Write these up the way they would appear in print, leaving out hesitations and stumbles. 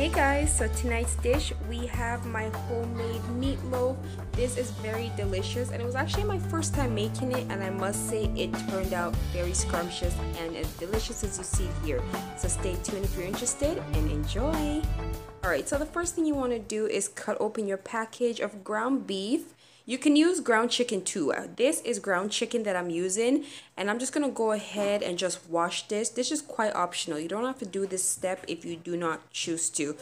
Hey guys, so tonight's dish we have my homemade meatloaf. This is very delicious and it was actually my first time making it, and I must say it turned out very scrumptious and as delicious as you see here. So stay tuned if you're interested and enjoy. Alright, so the first thing you want to do is cut open your package of ground beef. You can use ground chicken too. This is ground chicken that I'm using, and I'm just going to go ahead and just wash this. This is quite optional. You don't have to do this step if you do not choose to.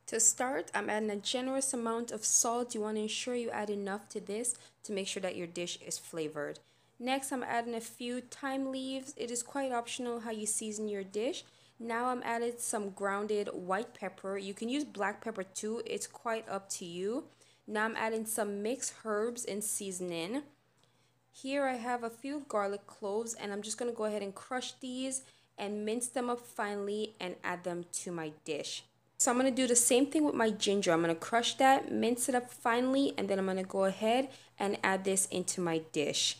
To start, I'm adding a generous amount of salt. You want to ensure you add enough to this to make sure that your dish is flavored. Next, I'm adding a few thyme leaves. It is quite optional how you season your dish. Now I'm adding some grounded white pepper. You can use black pepper too. It's quite up to you. Now I'm adding some mixed herbs and seasoning. Here I have a few garlic cloves, and I'm just going to go ahead and crush these and mince them up finely and add them to my dish. So I'm going to do the same thing with my ginger. I'm going to crush that, mince it up finely, and then I'm going to go ahead and add this into my dish.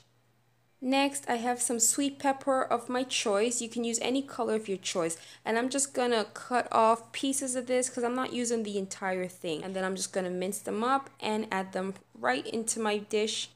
Next, I have some sweet pepper of my choice. You can use any color of your choice. And I'm just going to cut off pieces of this because I'm not using the entire thing. And then I'm just going to mince them up and add them right into my dish.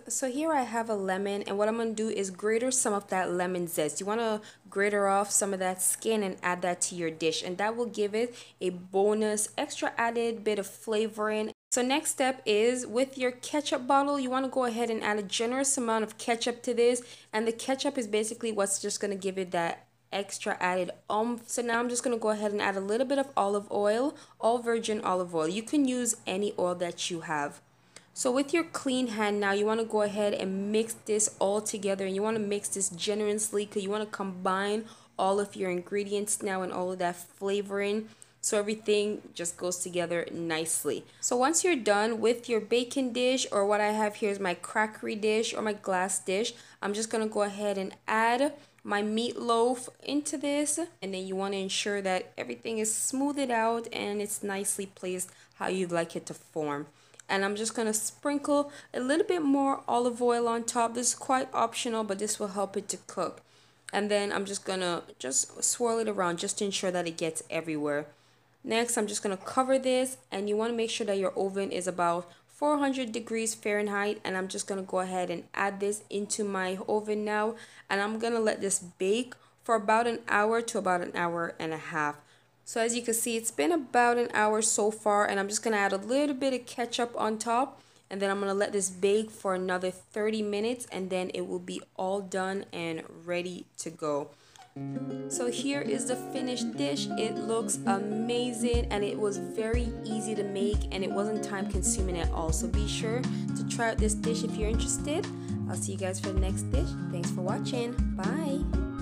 So here I have a lemon, and what I'm going to do is grate some of that lemon zest. You want to grate off some of that skin and add that to your dish. And that will give it a bonus, extra added bit of flavoring. So next step is with your ketchup bottle, you want to go ahead and add a generous amount of ketchup to this. And the ketchup is basically what's just going to give it that extra added oomph. So now I'm just going to go ahead and add a little bit of olive oil, all virgin olive oil. You can use any oil that you have. So with your clean hand now, you want to go ahead and mix this all together. And you want to mix this generously because you want to combine all of your ingredients now and all of that flavoring, so everything just goes together nicely. So once you're done with your bacon dish, or what I have here is my crackery dish or my glass dish, I'm just going to go ahead and add my meatloaf into this. And then you want to ensure that everything is smoothed out and it's nicely placed how you'd like it to form. And I'm just going to sprinkle a little bit more olive oil on top. This is quite optional, but this will help it to cook. And then I'm just going to swirl it around just to ensure that it gets everywhere. Next, I'm just going to cover this, and you want to make sure that your oven is about 400 degrees Fahrenheit, and I'm just going to go ahead and add this into my oven now, and I'm going to let this bake for about an hour to about an hour and a half. So as you can see, it's been about an hour so far, and I'm just going to add a little bit of ketchup on top, and then I'm going to let this bake for another 30 minutes, and then it will be all done and ready to go. So here is the finished dish. It looks amazing, and it was very easy to make, and it wasn't time consuming at all. So be sure to try out this dish if you're interested. I'll see you guys for the next dish. Thanks for watching. Bye.